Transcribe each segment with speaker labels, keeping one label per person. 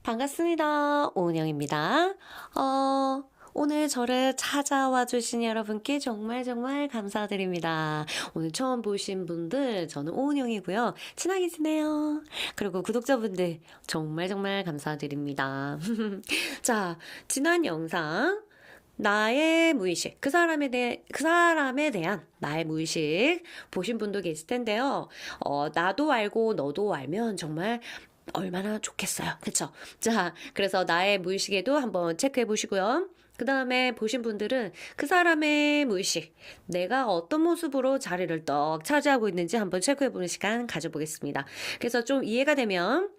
Speaker 1: 반갑습니다. 오은영입니다. 오늘 저를 찾아와 주신 여러분께 정말 감사드립니다. 오늘 처음 보신 분들, 저는 오은영이고요. 친하게 지내요. 그리고 구독자분들, 정말 감사드립니다. 자, 지난 영상, 나의 무의식, 그 사람에 대한 나의 무의식 보신 분도 계실 텐데요. 나도 알고 너도 알면 정말 얼마나 좋겠어요. 그쵸? 자, 그래서 나의 무의식에도 한번 체크해 보시고요. 그 다음에 보신 분들은 그 사람의 무의식, 내가 어떤 모습으로 자리를 떡 차지하고 있는지 한번 체크해 보는 시간 가져보겠습니다. 그래서 좀 이해가 되면,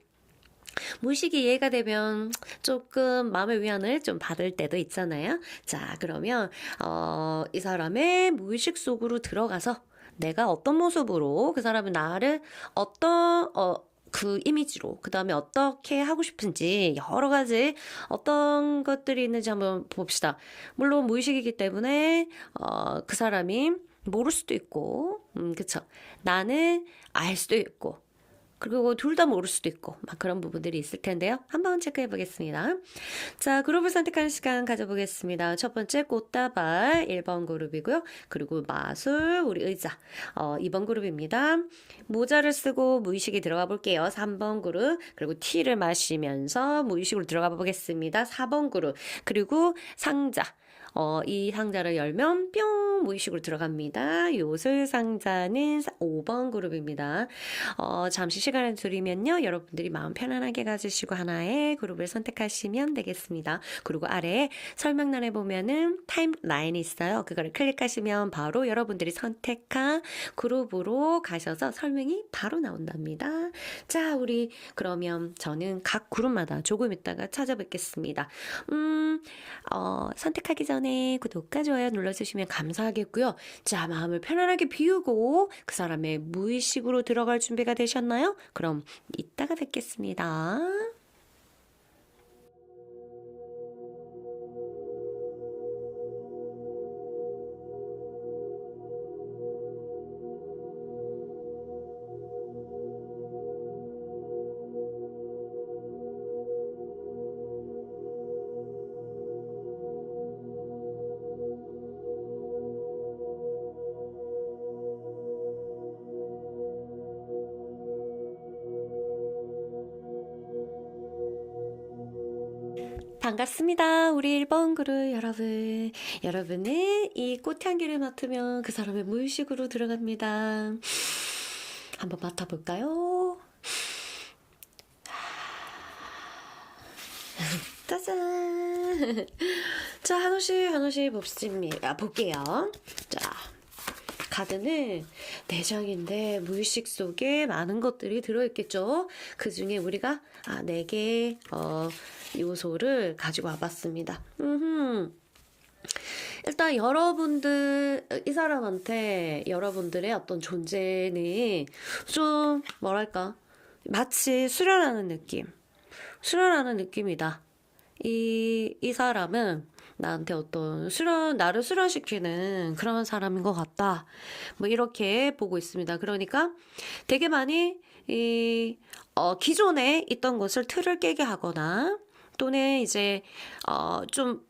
Speaker 1: 무의식이 이해가 되면 조금 마음의 위안을 좀 받을 때도 있잖아요. 자, 그러면 이 사람의 무의식 속으로 들어가서 내가 어떤 모습으로 그 사람은 나를 어떤 그 이미지로 그 다음에 어떻게 하고 싶은지 여러 가지 어떤 것들이 있는지 한번 봅시다. 물론 무의식이기 때문에 그 사람이 모를 수도 있고 그쵸. 나는 알 수도 있고 그리고 둘 다 모를 수도 있고 막 그런 부분들이 있을 텐데요. 한번 체크해 보겠습니다. 자, 그룹을 선택하는 시간 가져보겠습니다. 첫 번째 꽃다발 1번 그룹이고요. 그리고 마술 우리 의자 2번 그룹입니다. 모자를 쓰고 무의식이 들어가 볼게요. 3번 그룹. 그리고 티를 마시면서 무의식으로 들어가 보겠습니다. 4번 그룹. 그리고 상자. 이 상자를 열면 뿅 무의식으로 들어갑니다. 요술 상자는 5번 그룹입니다. 잠시 시간을 드리면요. 여러분들이 마음 편안하게 가지시고 하나의 그룹을 선택하시면 되겠습니다. 그리고 아래에 설명란에 보면은 타임라인이 있어요. 그거를 클릭하시면 바로 여러분들이 선택한 그룹으로 가셔서 설명이 바로 나온답니다. 자, 우리 그러면 저는 각 그룹마다 조금 있다가 찾아뵙겠습니다. 선택하기 전에 구독과 좋아요 눌러주시면 감사하겠고요. 자, 마음을 편안하게 비우고 그 사람의 무의식으로 들어갈 준비가 되셨나요? 그럼 이따가 뵙겠습니다. 반갑습니다. 우리 1번 그룹 여러분. 여러분은 이 꽃향기를 맡으면 그 사람의 무의식으로 들어갑니다. 한번 맡아볼까요? 짜잔. 자, 하나씩 볼게요. 자, 카드는 4장인데 무의식 속에 많은 것들이 들어있겠죠. 그 중에 우리가 4개 요소를 가지고 와봤습니다. 일단 여러분들, 이 사람한테 여러분들의 어떤 존재는 좀 뭐랄까 마치 수련하는 느낌이다. 이 사람은 나한테 어떤 나를 수련시키는 그런 사람인 것 같다. 뭐 이렇게 보고 있습니다. 그러니까 되게 많이 기존에 있던 것을 틀을 깨게 하거나 또는 이제 좀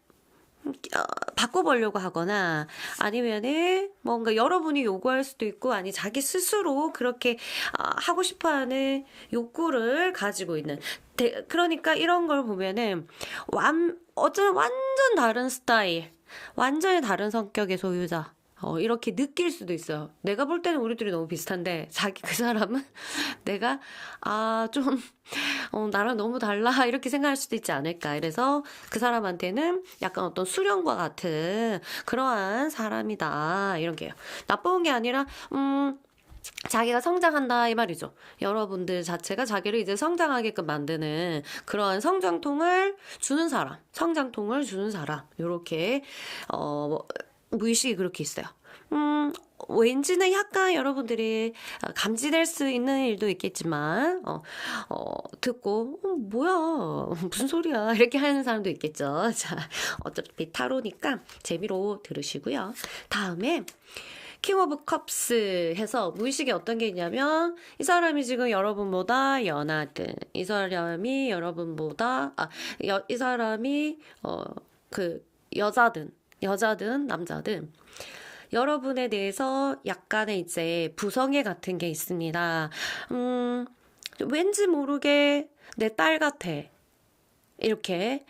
Speaker 1: 바꿔보려고 하거나 아니면은 뭔가 여러분이 요구할 수도 있고 아니 자기 스스로 그렇게 하고 싶어하는 욕구를 가지고 있는 그러니까 이런 걸 보면은 어쩌면 완전 다른 스타일 완전히 다른 성격의 소유자 이렇게 느낄 수도 있어요. 내가 볼 때는 우리 둘이 너무 비슷한데 그 사람은 내가 좀 나랑 너무 달라 이렇게 생각할 수도 있지 않을까. 그래서 그 사람한테는 약간 어떤 수련과 같은 그러한 사람이다 이런 게요. 나쁜 게 아니라 자기가 성장한다 이 말이죠. 여러분들 자체가 자기를 이제 성장하게끔 만드는 그러한 성장통을 주는 사람 요렇게 무의식이 그렇게 있어요. 왠지는 약간 여러분들이 감지될 수 있는 일도 있겠지만 듣고 뭐야 무슨 소리야 이렇게 하는 사람도 있겠죠. 자, 어차피 타로니까 재미로 들으시고요. 다음에 킹 오브 컵스 해서 무의식에 어떤 게 있냐면 이 사람이 지금 여러분보다 연하든 이 사람이 여러분보다 이 사람이 그 여자든 남자든 여러분에 대해서 약간의 이제 부성애 같은 게 있습니다. 왠지 모르게 내 딸 같아. 이렇게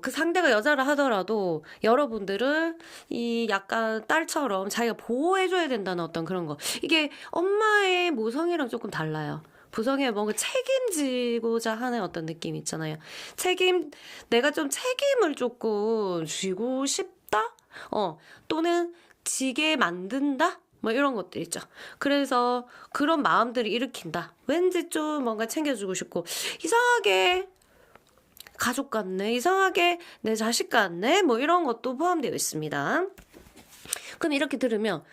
Speaker 1: 그 상대가 여자를 하더라도 여러분들은 이 약간 딸처럼 자기가 보호해줘야 된다는 어떤 그런 거. 이게 엄마의 모성애랑 조금 달라요. 부성애 뭔가 책임지고자 하는 어떤 느낌 있잖아요. 내가 좀 책임을 조금 쥐고 싶다? 또는 지게 만든다? 뭐 이런 것들 있죠. 그래서 그런 마음들을 일으킨다. 왠지 좀 뭔가 챙겨주고 싶고 이상하게 가족 같네, 이상하게 내 자식 같네, 뭐 이런 것도 포함되어 있습니다. 그럼 이렇게 들으면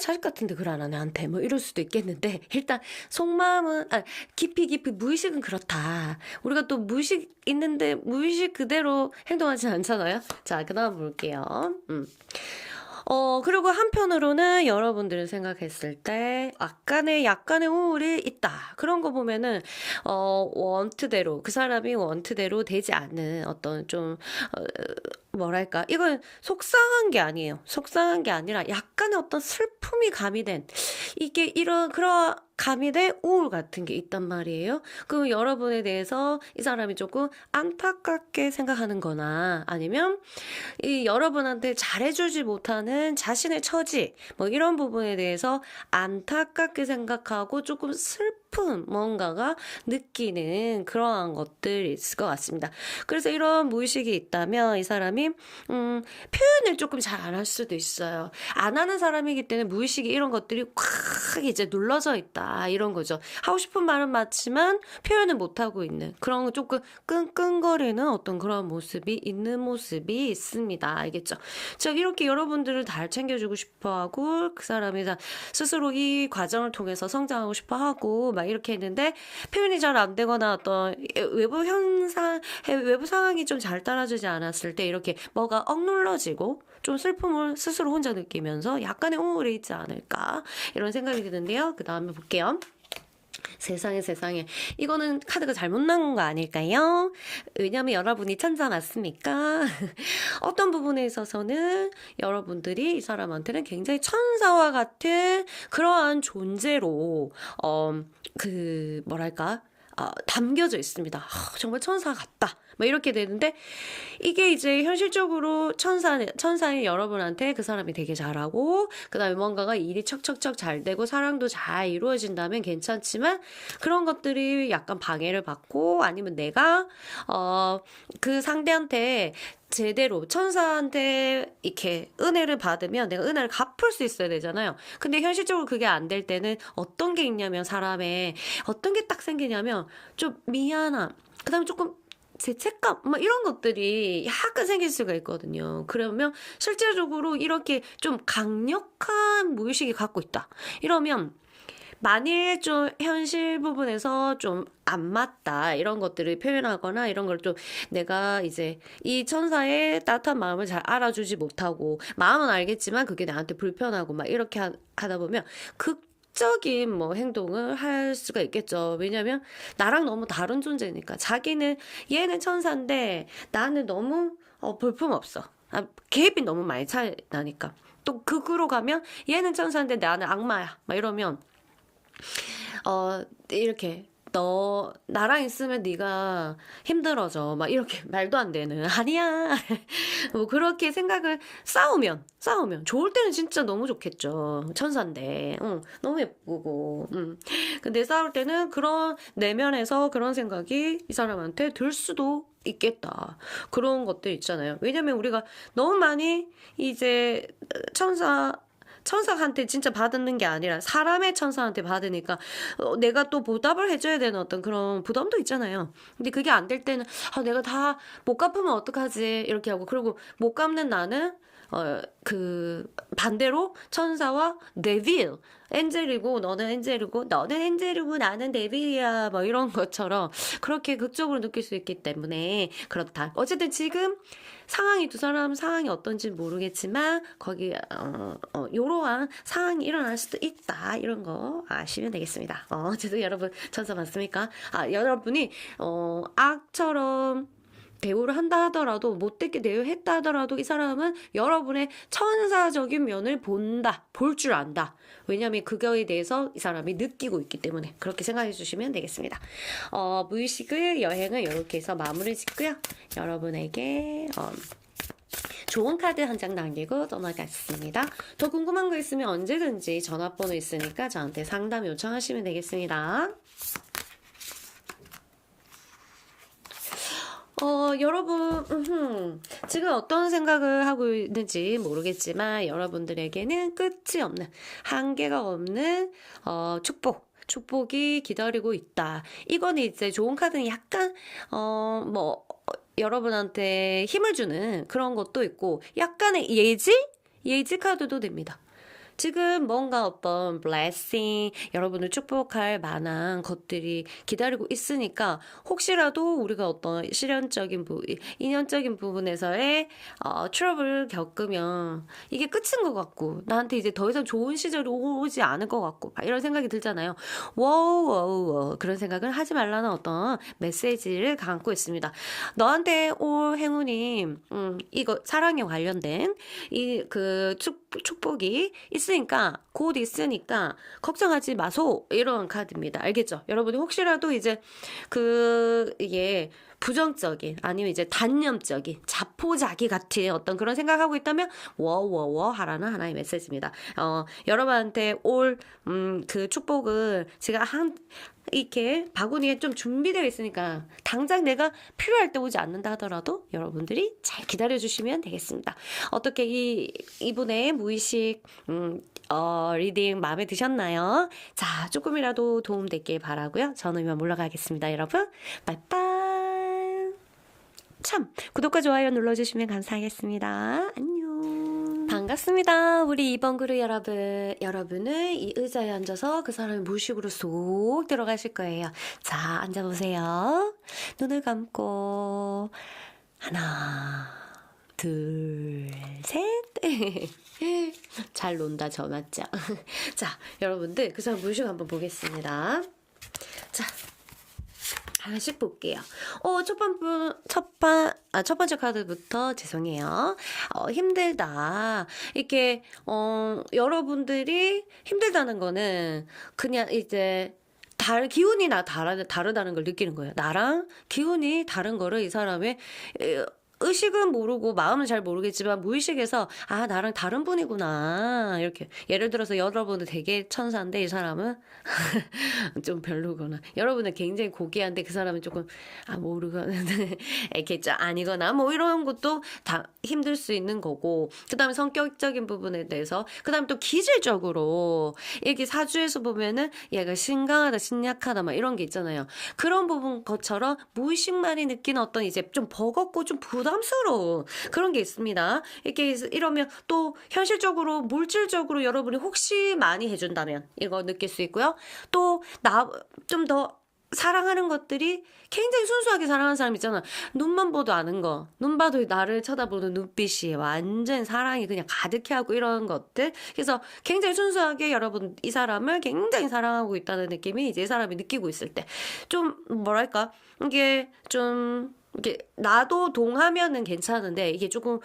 Speaker 1: 자식 같은데 그걸 안 하네 한테 뭐 이럴 수도 있겠는데 일단 속마음은 깊이 무의식은 그렇다. 우리가 또 무의식 있는데 무의식 그대로 행동하지 않잖아요. 자, 그 다음 볼게요. 그리고 한편으로는 여러분들을 생각했을 때 약간의 우울이 있다. 그런 거 보면은, 원트대로, 그 사람이 원트대로 되지 않는 어떤 좀, 뭐랄까. 이건 속상한 게 아니에요. 속상한 게 아니라 약간의 어떤 슬픔이 가미된, 그런 가미된 우울 같은 게 있단 말이에요. 그럼 여러분에 대해서 이 사람이 조금 안타깝게 생각하는 거나 아니면 이 여러분한테 잘해주지 못하는 자신의 처지 뭐 이런 부분에 대해서 안타깝게 생각하고 조금 슬픈 뭔가가 느끼는 그러한 것들이 있을 것 같습니다. 그래서 이런 무의식이 있다면 이 사람이 표현을 조금 잘 안 할 수도 있어요. 안 하는 사람이기 때문에 무의식이 이런 것들이 꽉 이제 눌러져 있다 이런 거죠. 하고 싶은 말은 맞지만 표현을 못 하고 있는 그런 조금 끙끙거리는 어떤 그런 모습이 있습니다. 알겠죠? 즉 이렇게 여러분들을 잘 챙겨주고 싶어하고 그 사람이 스스로 이 과정을 통해서 성장하고 싶어하고 막 이렇게 했는데 표현이 잘 안 되거나 어떤 외부 상황이 좀 잘 따라주지 않았을 때 이렇게 뭐가 억눌러지고 좀 슬픔을 스스로 혼자 느끼면서 약간의 우울이 있지 않을까 이런 생각이 드는데요. 그 다음에 볼게요. 세상에 이거는 카드가 잘못 나온 거 아닐까요? 왜냐면 여러분이 천사 맞습니까? 어떤 부분에 있어서는 여러분들이 이 사람한테는 굉장히 천사와 같은 그러한 존재로 담겨져 있습니다. 정말 천사 같다. 뭐 이렇게 되는데 이게 이제 현실적으로 천사인 여러분한테 그 사람이 되게 잘하고 그다음에 뭔가가 일이 척척척 잘 되고 사랑도 잘 이루어진다면 괜찮지만 그런 것들이 약간 방해를 받고 아니면 내가 그 상대한테 제대로 천사한테 이렇게 은혜를 받으면 내가 은혜를 갚을 수 있어야 되잖아요. 근데 현실적으로 그게 안 될 때는 어떤 게 있냐면 사람의 어떤 게 딱 생기냐면 좀 미안함 그다음에 조금 죄책감 막 이런 것들이 약간 생길 수가 있거든요. 그러면 실제적으로 이렇게 좀 강력한 무의식이 갖고 있다. 이러면 만일 좀 현실 부분에서 좀 안 맞다 이런 것들을 표현하거나 이런 걸 좀 내가 이제 이 천사의 따뜻한 마음을 잘 알아주지 못하고 마음은 알겠지만 그게 나한테 불편하고 막 이렇게 하다 보면 극적인 뭐 행동을 할 수가 있겠죠. 왜냐면 나랑 너무 다른 존재니까 자기는 얘는 천사인데 나는 너무 볼품 없어. 갭이 너무 많이 차이 나니까 또 극으로 가면 얘는 천사인데 나는 악마야 막 이러면 이렇게 너 나랑 있으면 네가 힘들어져 막 이렇게 말도 안 되는 아니야 뭐 그렇게 생각을 싸우면 좋을 때는 진짜 너무 좋겠죠. 천사인데 너무 예쁘고 근데 싸울 때는 그런 내면에서 그런 생각이 이 사람한테 들 수도 있겠다. 그런 것들 있잖아요. 왜냐면 우리가 너무 많이 이제 천사한테 진짜 받는 게 아니라 사람의 천사한테 받으니까 내가 또 보답을 해줘야 되는 어떤 그런 부담도 있잖아요. 근데 그게 안 될 때는 내가 다 못 갚으면 어떡하지 이렇게 하고 그리고 못 갚는 나는 그 반대로 천사와 데빌 엔젤이고 너는 엔젤이고 너는 엔젤이고 나는 데빌이야 뭐 이런 것처럼 그렇게 극적으로 느낄 수 있기 때문에 그렇다. 어쨌든 지금 상황이 두 사람 상황이 어떤지 모르겠지만 거기 요러한 상황이 일어날 수도 있다 이런 거 아시면 되겠습니다. 어쨌든 여러분 천사 맞습니까? 여러분이 악처럼 대우를 한다 하더라도 못되게 대우했다 하더라도 이 사람은 여러분의 천사적인 면을 볼 줄 안다. 왜냐하면 그거에 대해서 이 사람이 느끼고 있기 때문에 그렇게 생각해 주시면 되겠습니다. 무의식의 여행을 이렇게 해서 마무리 짓고요. 여러분에게 좋은 카드 한 장 남기고 넘어가겠습니다. 더 궁금한 거 있으면 언제든지 전화번호 있으니까 저한테 상담 요청하시면 되겠습니다. 여러분, 지금 어떤 생각을 하고 있는지 모르겠지만, 여러분들에게는 끝이 없는, 한계가 없는, 축복이 기다리고 있다. 이거는 이제 좋은 카드는 약간, 여러분한테 힘을 주는 그런 것도 있고, 약간의 예지 카드도 됩니다. 지금 뭔가 어떤 blessing, 여러분을 축복할 만한 것들이 기다리고 있으니까 혹시라도 우리가 어떤 인연적인 부분에서의 트러블을 겪으면 이게 끝인 것 같고 나한테 이제 더 이상 좋은 시절이 오지 않을 것 같고 이런 생각이 들잖아요. 워우 그런 생각을 하지 말라는 어떤 메시지를 담고 있습니다. 너한테 올 행운이 이거 사랑에 관련된 그 축복이 있으니까 곧 있으니까 걱정하지 마소 이런 카드입니다. 알겠죠? 여러분이 혹시라도 이제 이게 부정적인 아니면 이제 단념적인 자포자기 같은 어떤 그런 생각하고 있다면 워워워 하라는 하나의 메시지입니다. 여러분한테 올 그 축복을 제가 이렇게 바구니에 좀 준비되어 있으니까 당장 내가 필요할 때 오지 않는다 하더라도 여러분들이 잘 기다려주시면 되겠습니다. 어떻게 이분의 무의식 리딩 마음에 드셨나요? 자, 조금이라도 도움됐길 바라고요. 저는 이만 물러가겠습니다, 여러분. 빠이빠이. 참, 구독과 좋아요 눌러주시면 감사하겠습니다. 안녕. 반갑습니다. 우리 2번 그룹 여러분은 이 의자에 앉아서 그 사람의 무의식으로 쏙 들어가실 거예요. 자, 앉아보세요. 눈을 감고 하나, 둘, 셋. 잘 논다, 저 맞죠? 자, 여러분들 그 사람 무의식 한번 보겠습니다. 자, 하나씩 볼게요. 첫 번째 카드부터 죄송해요. 힘들다. 이렇게, 여러분들이 힘들다는 거는 그냥 이제 기운이 다르다는 걸 느끼는 거예요. 나랑 기운이 다른 거를 이 사람의, 의식은 모르고 마음은 잘 모르겠지만 무의식에서 나랑 다른 분이구나 이렇게 예를 들어서 여러분은 되게 천사인데 이 사람은 좀 별로구나. 여러분은 굉장히 고귀한데 그 사람은 조금 모르거나 이렇게 아니거나 뭐 이런 것도 다 힘들 수 있는 거고 그 다음에 성격적인 부분에 대해서 그 다음에 또 기질적으로 이렇게 사주에서 보면은 얘가 신강하다 신약하다 막 이런 게 있잖아요. 그런 부분 것처럼 무의식만이 느끼는 어떤 이제 좀 버겁고 좀 부담스러운 그런 게 있습니다. 이러면 또 현실적으로 물질적으로 여러분이 혹시 많이 해준다면 이거 느낄 수 있고요. 또 좀 더 사랑하는 것들이 굉장히 순수하게 사랑하는 사람 있잖아. 눈만 봐도 아는 거. 눈 봐도 나를 쳐다보는 눈빛이 완전 사랑이 그냥 가득해 하고 이런 것들. 그래서 굉장히 순수하게 여러분 이 사람을 굉장히 사랑하고 있다는 느낌이 이제 이 사람이 느끼고 있을 때 좀 뭐랄까 이게 좀 이게 나도 동하면은 괜찮은데 이게 조금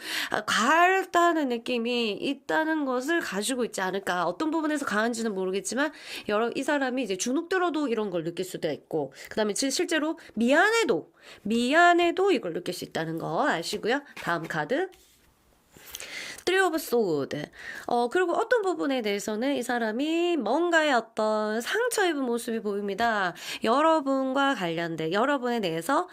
Speaker 1: 과하다는 느낌이 있다는 것을 가지고 있지 않을까. 어떤 부분에서 강한지는 모르겠지만 이 사람이 이제 주눅 들어도 이런 걸 느낄 수도 있고 그다음에 실제로 미안해도 이걸 느낄 수 있다는 거 아시고요. 다음 카드 Three of Swords. 그리고 어떤 부분에 대해서는 이 사람이 뭔가의 어떤 상처 입은 모습이 보입니다. 여러분과 관련된 여러분에 대해서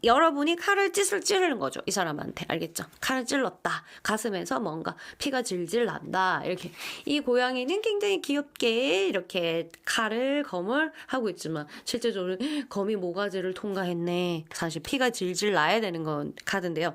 Speaker 1: 여러분이 칼을 찌르는 거죠. 이 사람한테. 알겠죠? 칼을 찔렀다. 가슴에서 뭔가 피가 질질 난다. 이렇게. 이 고양이는 굉장히 귀엽게 이렇게 검을 하고 있지만 실제적으로 검이 모가지를 통과했네. 사실 피가 질질 나야 되는 건 카드인데요.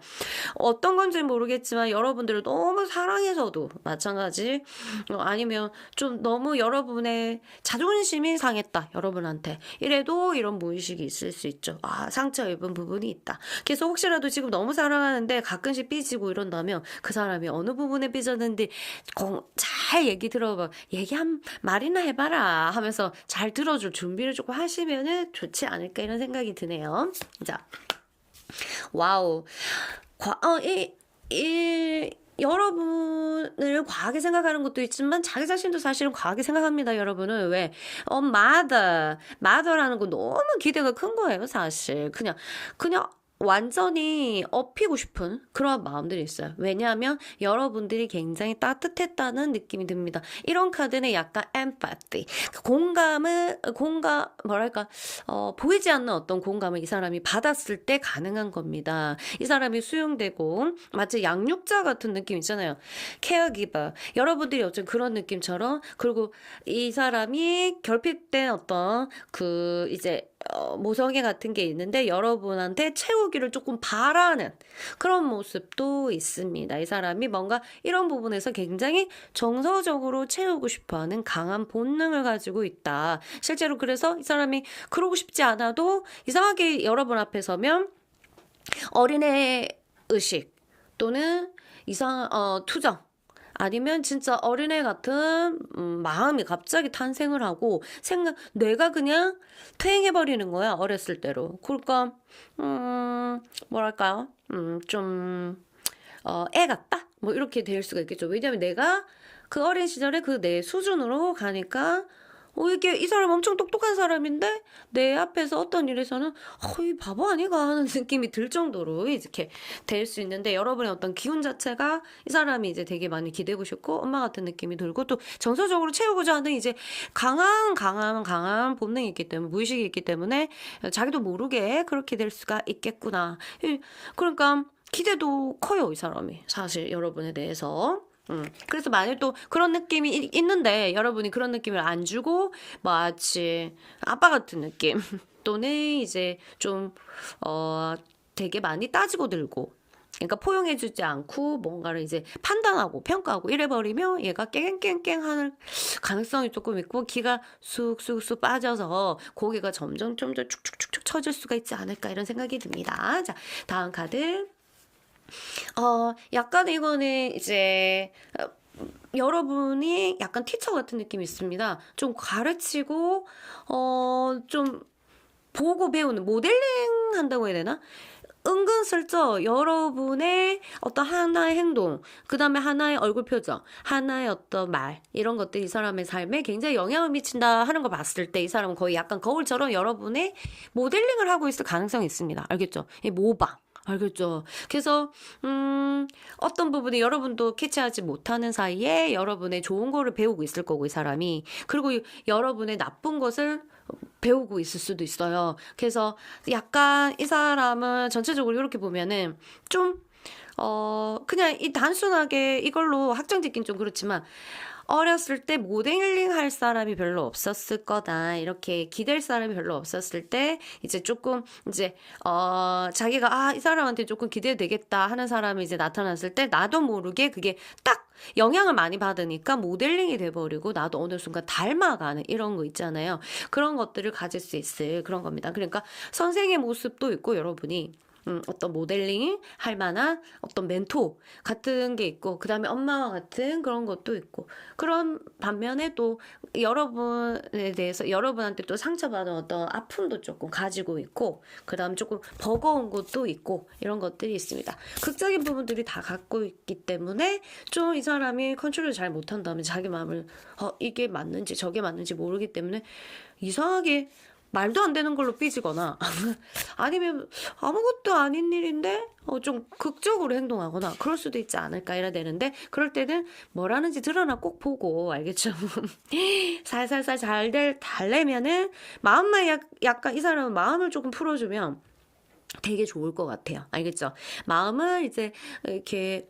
Speaker 1: 어떤 건지 모르겠지만 여러분들은 너무 사랑해서도 마찬가지. 아니면 좀 너무 여러분의 자존심이 상했다, 여러분한테. 이래도 이런 무의식이 있을 수 있죠. 아, 상처 입은 부분이 있다. 그래서 혹시라도 지금 너무 사랑하는데 가끔씩 삐지고 이런다면 그 사람이 어느 부분에 삐졌는지 잘 얘기 들어봐. 얘기 한 말이나 해봐라 하면서 잘 들어줄 준비를 조금 하시면은 좋지 않을까 이런 생각이 드네요. 자, 와우. 여러분을 과하게 생각하는 것도 있지만 자기 자신도 사실은 과하게 생각합니다. 여러분은 왜? 마더라는 거 너무 기대가 큰 거예요. 사실 그냥 완전히 업히고 싶은 그런 마음들이 있어요. 왜냐하면 여러분들이 굉장히 따뜻했다는 느낌이 듭니다. 이런 카드는 약간 empathy, 보이지 않는 어떤 공감을 이 사람이 받았을 때 가능한 겁니다. 이 사람이 수용되고 마치 양육자 같은 느낌 있잖아요. caregiver. 여러분들이 어쩐 그런 느낌처럼, 그리고 이 사람이 결핍된 어떤 모성애 같은 게 있는데 여러분한테 채우기를 조금 바라는 그런 모습도 있습니다. 이 사람이 뭔가 이런 부분에서 굉장히 정서적으로 채우고 싶어하는 강한 본능을 가지고 있다. 실제로 그래서 이 사람이 그러고 싶지 않아도 이상하게 여러분 앞에 서면 어린애 의식 또는 투정, 아니면 진짜 어린애 같은 마음이 갑자기 탄생을 하고 뇌가 그냥 퇴행해버리는 거야, 어렸을 때로. 그러니까 뭐랄까요, 애 같다? 뭐 이렇게 될 수가 있겠죠. 왜냐면 내가 그 어린 시절에 그 내 수준으로 가니까 이게 이 사람 엄청 똑똑한 사람인데 내 앞에서 어떤 일에서는 이 바보 아니가 하는 느낌이 들 정도로 이렇게 될 수 있는데, 여러분의 어떤 기운 자체가 이 사람이 이제 되게 많이 기대고 싶고 엄마 같은 느낌이 들고 또 정서적으로 채우고자 하는 이제 강한 본능이 있기 때문에, 무의식이 있기 때문에 자기도 모르게 그렇게 될 수가 있겠구나. 그러니까 기대도 커요, 이 사람이 사실 여러분에 대해서. 그래서 만약 또 그런 느낌이 있는데 여러분이 그런 느낌을 안 주고 마치 아빠 같은 느낌 또는 이제 좀 되게 많이 따지고 들고, 그러니까 포용해주지 않고 뭔가를 이제 판단하고 평가하고 이래버리면 얘가 깽깽깽 하는 가능성이 조금 있고 기가 쑥쑥쑥 빠져서 고개가 점점 축축축축 처질 수가 있지 않을까 이런 생각이 듭니다. 자, 다음 카드. 약간 이거는 이제 여러분이 약간 티처 같은 느낌이 있습니다. 좀 가르치고 좀 보고 배우는, 모델링 한다고 해야 되나? 은근슬쩍 여러분의 어떤 하나의 행동, 그 다음에 하나의 얼굴 표정, 하나의 어떤 말, 이런 것들이 이 사람의 삶에 굉장히 영향을 미친다 하는 거 봤을 때 이 사람은 거의 약간 거울처럼 여러분의 모델링을 하고 있을 가능성이 있습니다. 알겠죠? 이 모방. 알겠죠? 그래서 어떤 부분이 여러분도 캐치하지 못하는 사이에 여러분의 좋은 거를 배우고 있을 거고, 이 사람이. 그리고 여러분의 나쁜 것을 배우고 있을 수도 있어요. 그래서 약간 이 사람은 전체적으로 이렇게 보면은 좀 그냥 단순하게 이걸로 확정 짓긴 좀 그렇지만 어렸을 때 모델링 할 사람이 별로 없었을 거다, 이렇게 기댈 사람이 별로 없었을 때 이제 조금 이제 자기가 이 사람한테 조금 기대되겠다 하는 사람이 이제 나타났을 때 나도 모르게 그게 딱 영향을 많이 받으니까 모델링이 돼버리고 나도 어느 순간 닮아가는 이런 거 있잖아요. 그런 것들을 가질 수 있을 그런 겁니다. 그러니까 선생의 모습도 있고 여러분이 어떤 모델링 할 만한 어떤 멘토 같은 게 있고, 그 다음에 엄마와 같은 그런 것도 있고, 그런 반면에 또 여러분에 대해서 여러분한테 또 상처받은 어떤 아픔도 조금 가지고 있고, 그 다음 조금 버거운 것도 있고, 이런 것들이 있습니다. 극적인 부분들이 다 갖고 있기 때문에 좀 이 사람이 컨트롤을 잘 못한다면 자기 마음을 이게 맞는지 저게 맞는지 모르기 때문에 이상하게 말도 안 되는 걸로 삐지거나 아니면 아무것도 아닌 일인데 좀 극적으로 행동하거나 그럴 수도 있지 않을까 이래 되는데, 그럴 때는 뭐라는지 드러나 꼭 보고, 알겠죠? 살살살 잘 달래면은 마음만 약간 이 사람은 마음을 조금 풀어주면 되게 좋을 것 같아요. 알겠죠? 마음을 이제 이렇게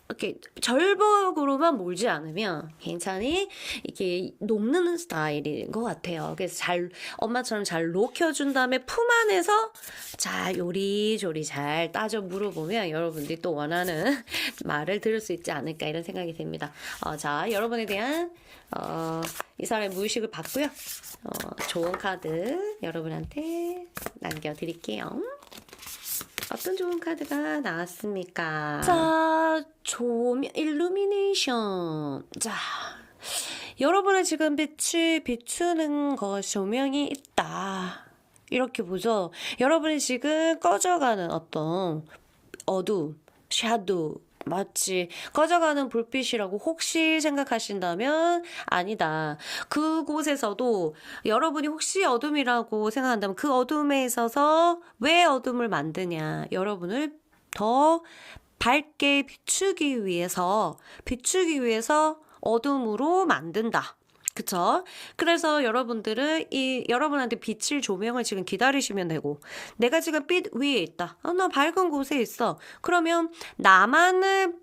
Speaker 1: 이렇게 절벽으로만 몰지 않으면 괜찮이 이렇게 녹는 스타일인 것 같아요. 그래서 잘 엄마처럼 잘 녹여준 다음에 품 안에서 잘 요리조리 잘 따져 물어보면 여러분들이 또 원하는 말을 들을 수 있지 않을까 이런 생각이 듭니다. 자, 여러분에 대한 이 사람의 무의식을 봤고요. 좋은 카드 여러분한테 남겨드릴게요. 어떤 좋은 카드가 나왔습니까? 자, 조명, 일루미네이션. 자, 여러분의 지금 빛이 비추는 것, 조명이 있다. 이렇게 보죠. 여러분이 지금 꺼져가는 어떤 어두움, 샤도우, 마치 꺼져가는 불빛이라고 혹시 생각하신다면 아니다. 그곳에서도 여러분이 혹시 어둠이라고 생각한다면 그 어둠에 있어서 왜 어둠을 만드냐. 여러분을 더 밝게 비추기 위해서 어둠으로 만든다. 그쵸? 그래서 여러분들은 여러분한테 빛을 조명을 지금 기다리시면 되고, 내가 지금 빛 위에 있다. 나 밝은 곳에 있어. 그러면 나만을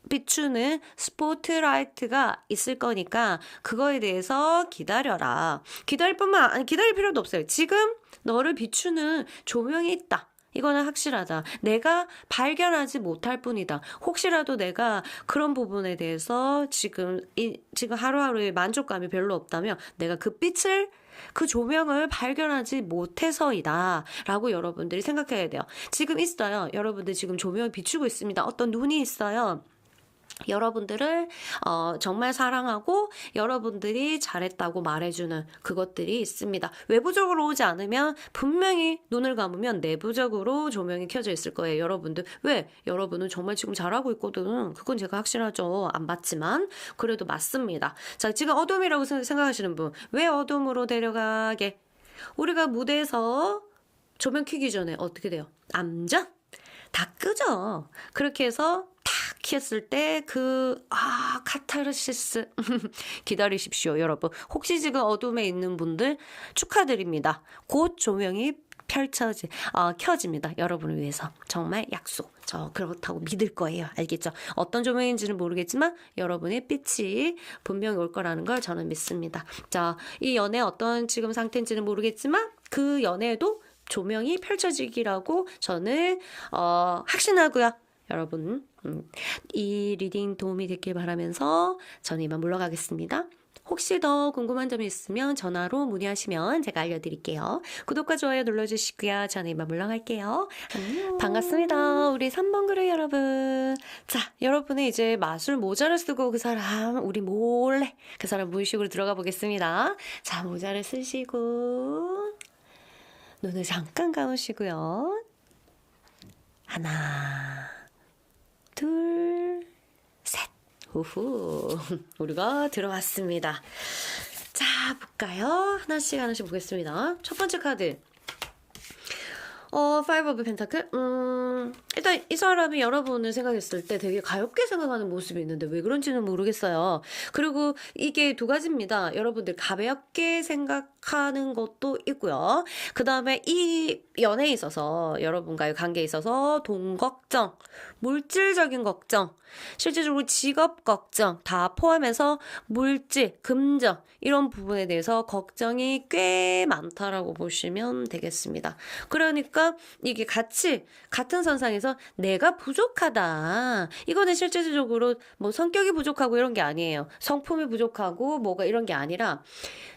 Speaker 1: 비추는 스포트라이트가 있을 거니까, 그거에 대해서 기다려라. 기다릴 필요도 없어요. 지금 너를 비추는 조명이 있다. 이거는 확실하다. 내가 발견하지 못할 뿐이다. 혹시라도 내가 그런 부분에 대해서 지금 하루하루의 만족감이 별로 없다면 내가 그 조명을 발견하지 못해서이다. 라고 여러분들이 생각해야 돼요. 지금 있어요. 여러분들 지금 조명을 비추고 있습니다. 어떤 눈이 있어요. 여러분들을 정말 사랑하고 여러분들이 잘했다고 말해주는 그것들이 있습니다. 외부적으로 오지 않으면 분명히 눈을 감으면 내부적으로 조명이 켜져 있을 거예요. 여러분들 왜? 여러분은 정말 지금 잘하고 있거든. 그건 제가 확실하죠. 안 봤지만 그래도 맞습니다. 자, 지금 어둠이라고 생각하시는 분, 왜 어둠으로 데려가게? 우리가 무대에서 조명 켜기 전에 어떻게 돼요? 암전? 다 끄죠. 그렇게 해서 탁 켰을 때 카타르시스 기다리십시오, 여러분. 혹시 지금 어둠에 있는 분들 축하드립니다. 곧 조명이 켜집니다. 여러분을 위해서. 정말 약속. 저 그렇다고 믿을 거예요. 알겠죠? 어떤 조명인지는 모르겠지만 여러분의 빛이 분명히 올 거라는 걸 저는 믿습니다. 자, 이 연애 어떤 지금 상태인지는 모르겠지만 그 연애도 조명이 펼쳐지기라고 저는 확신하고요. 여러분 이 리딩 도움이 됐길 바라면서 저는 이만 물러가겠습니다. 혹시 더 궁금한 점이 있으면 전화로 문의하시면 제가 알려드릴게요. 구독과 좋아요 눌러주시고요. 저는 이만 물러갈게요. 안녕. 반갑습니다. 우리 3번 그룹 여러분. 자, 여러분의 이제 마술 모자를 쓰고 그 사람 우리 몰래 그 사람 무의식으로 들어가 보겠습니다. 자, 모자를 쓰시고 눈을 잠깐 감으시고요. 하나, 둘, 셋. 후후. 우리가 들어왔습니다. 자, 볼까요? 하나씩 보겠습니다. 첫 번째 카드. Five of Pentacle? 일단 이 사람이 여러분을 생각했을 때 되게 가볍게 생각하는 모습이 있는데 왜 그런지는 모르겠어요. 그리고 이게 두 가지입니다. 여러분들 가볍게 생각하는 것도 있고요. 그 다음에 이 연애에 있어서 여러분과의 관계에 있어서 돈 걱정, 물질적인 걱정, 실제적으로 직업 걱정 다 포함해서 물질, 금전 이런 부분에 대해서 걱정이 꽤 많다라고 보시면 되겠습니다. 그러니까 이게 같은 선상에서 내가 부족하다. 이거는 실제적으로 뭐 성격이 부족하고 이런 게 아니에요. 성품이 부족하고 뭐가 이런 게 아니라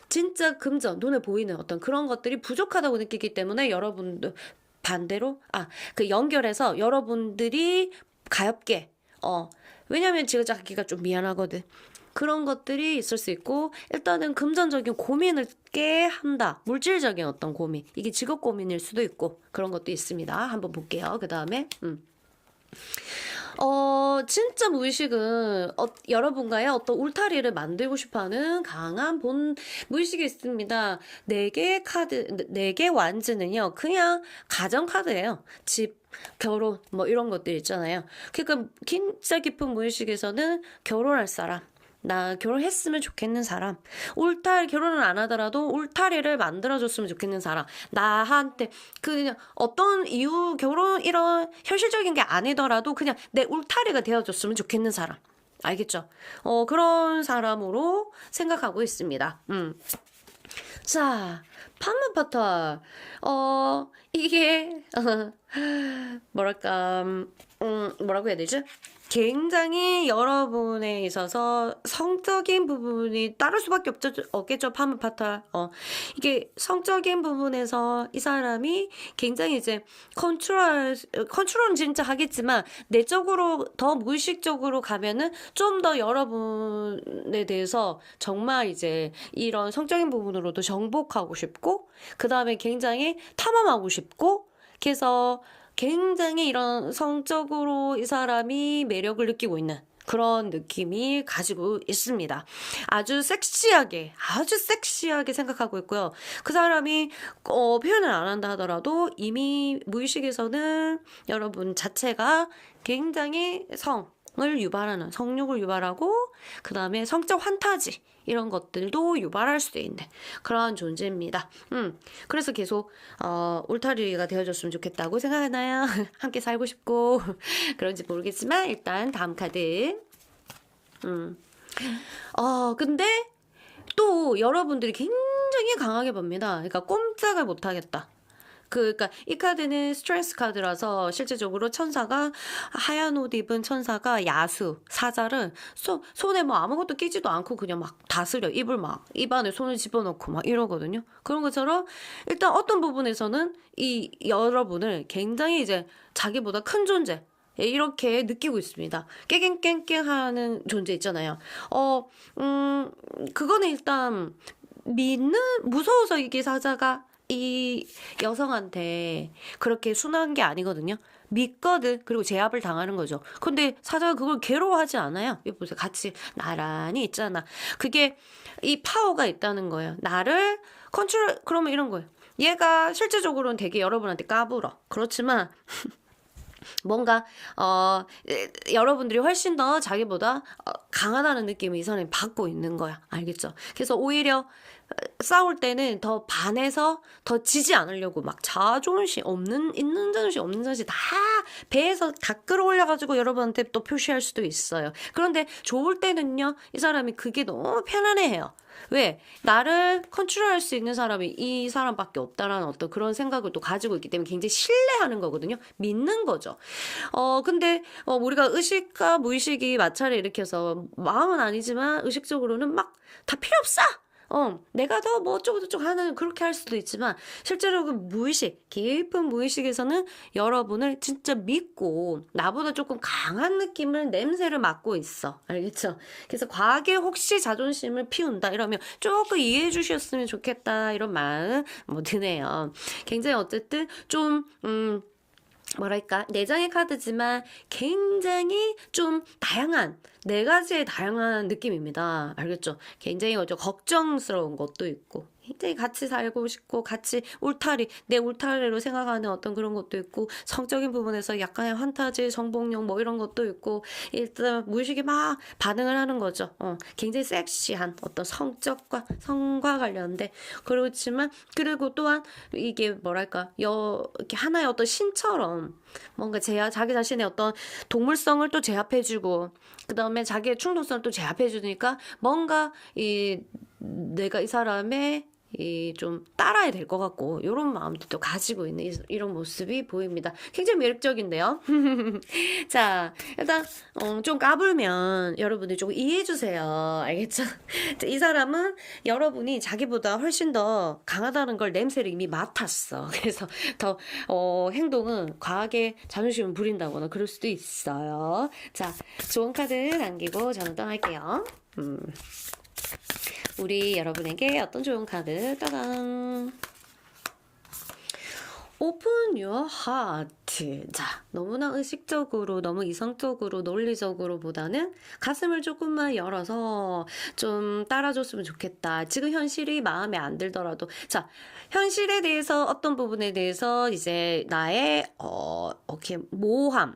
Speaker 1: 진짜 금전, 눈에 보이는 어떤 그런 것들이 부족하다고 느끼기 때문에 여러분들 반대로 그 연결해서 여러분들이 가볍게 왜냐면 지금 자기가 좀 미안하거든. 그런 것들이 있을 수 있고 일단은 금전적인 고민을 꽤 한다. 물질적인 어떤 고민. 이게 직업 고민일 수도 있고 그런 것도 있습니다. 한번 볼게요. 그 다음에 진짜 무의식은 여러분과의 어떤 울타리를 만들고 싶어하는 강한 무의식이 있습니다. 4개 완즈는요, 그냥 가정 카드예요. 집, 결혼, 뭐 이런 것들 있잖아요. 그러니까 진짜 깊은 무의식에서는 결혼할 사람, 나 결혼했으면 좋겠는 사람, 결혼을 안 하더라도 울타리를 만들어줬으면 좋겠는 사람, 나한테 그냥 어떤 이유 결혼 이런 현실적인 게 아니더라도 그냥 내 울타리가 되어줬으면 좋겠는 사람. 알겠죠? 그런 사람으로 생각하고 있습니다. 자, 판문파탈. 이게, 뭐라고 해야 되지? 굉장히 여러분에 있어서 성적인 부분이 따를 수밖에 없겠죠, 판문파탈. 이게 성적인 부분에서 이 사람이 굉장히 이제 컨트롤은 진짜 하겠지만, 내적으로 더 무의식적으로 가면은 좀 더 여러분에 대해서 정말 이제 이런 성적인 부분으로도 정복하고 싶고, 그 다음에 굉장히 탐험하고 싶고, 그래서 굉장히 이런 성적으로 이 사람이 매력을 느끼고 있는 그런 느낌이 가지고 있습니다. 아주 섹시하게 생각하고 있고요. 그 사람이 표현을 안 한다 하더라도 이미 무의식에서는 여러분 자체가 굉장히 성욕을 유발하고, 그 다음에 성적 환타지 이런 것들도 유발할 수도 있는 그런 존재입니다. 그래서 계속 울타리가 되어줬으면 좋겠다고 생각하나요? 함께 살고 싶고 그런지 모르겠지만 일단 다음 카드. 근데 또 여러분들이 굉장히 강하게 봅니다. 그러니까 꼼짝을 못 하겠다. 그러니까 이 카드는 스트레스 카드라서 실제적으로 천사가 하얀 옷 입은 천사가 야수 사자를 손에 뭐 아무것도 끼지도 않고 그냥 막 다스려 입 안에 손을 집어넣고 막 이러거든요. 그런 것처럼 일단 어떤 부분에서는 이 여러분을 굉장히 이제 자기보다 큰 존재 이렇게 느끼고 있습니다. 깨갱깽깽하는 존재 있잖아요. 그거는 일단 무서워서 이게 사자가 이 여성한테 그렇게 순한 게 아니거든요. 믿거든. 그리고 제압을 당하는 거죠. 근데 사자가 그걸 괴로워하지 않아요. 여기 보세요. 같이 나란히 있잖아. 그게 이 파워가 있다는 거예요. 나를 컨트롤, 그러면 이런 거예요. 얘가 실제적으로는 되게 여러분한테 까불어. 그렇지만 뭔가 여러분들이 훨씬 더 자기보다 강하다는 느낌을 이 사람이 받고 있는 거야. 알겠죠? 그래서 오히려 싸울 때는 더 반해서 더 지지 않으려고 막 자존심 있는 자존심 없는 자존심 다 배에서 다 끌어올려가지고 여러분한테 또 표시할 수도 있어요. 그런데 좋을 때는요, 이 사람이 그게 너무 편안해해요. 왜? 나를 컨트롤할 수 있는 사람이 이 사람밖에 없다라는 어떤 그런 생각을 또 가지고 있기 때문에 굉장히 신뢰하는 거거든요. 믿는 거죠. 근데 우리가 의식과 무의식이 마찰을 일으켜서 마음은 아니지만 의식적으로는 막 다 필요 없어! 내가 더 뭐 어쩌고저쩌고 하는 그렇게 할 수도 있지만 실제로 그 깊은 무의식에서는 여러분을 진짜 믿고 나보다 조금 강한 냄새를 맡고 있어. 알겠죠? 그래서 과하게 혹시 자존심을 피운다 이러면 조금 이해해 주셨으면 좋겠다 이런 마음 드네요. 굉장히 어쨌든 좀 뭐랄까, 내장의 카드지만 굉장히 좀 다양한, 네 가지의 다양한 느낌입니다. 알겠죠? 굉장히 걱정스러운 것도 있고, 굉장히 같이 살고 싶고, 같이 내 울타리로 생각하는 어떤 그런 것도 있고, 성적인 부분에서 약간의 환타지, 정복용 뭐 이런 것도 있고, 일단 무의식이 막 반응을 하는 거죠. 굉장히 섹시한 어떤 성과 관련된, 그렇지만, 그리고 또한 이게 뭐랄까, 이렇게 하나의 어떤 신처럼 뭔가 자기 자신의 어떤 동물성을 또 제압해주고, 그 다음에 자기의 충동성을 또 제압해주니까 뭔가 내가 이 사람의 좀 따라야 될 것 같고 이런 마음도 또 가지고 있는 이런 모습이 보입니다. 굉장히 매력적인데요. 자, 일단 좀 까불면 여러분들 조금 이해해 주세요. 알겠죠? 이 사람은 여러분이 자기보다 훨씬 더 강하다는 걸 냄새를 이미 맡았어. 그래서 더 행동은 과하게 자존심을 부린다거나 그럴 수도 있어요. 자, 좋은 카드 남기고 저는 떠날게요. 우리 여러분에게 어떤 좋은 카드, 따단! Open your heart. 자, 너무나 의식적으로, 너무 이성적으로, 논리적으로 보다는 가슴을 조금만 열어서 좀 따라줬으면 좋겠다. 지금 현실이 마음에 안 들더라도. 자, 현실에 대해서 어떤 부분에 대해서 이제 나의, 이렇게 모호함.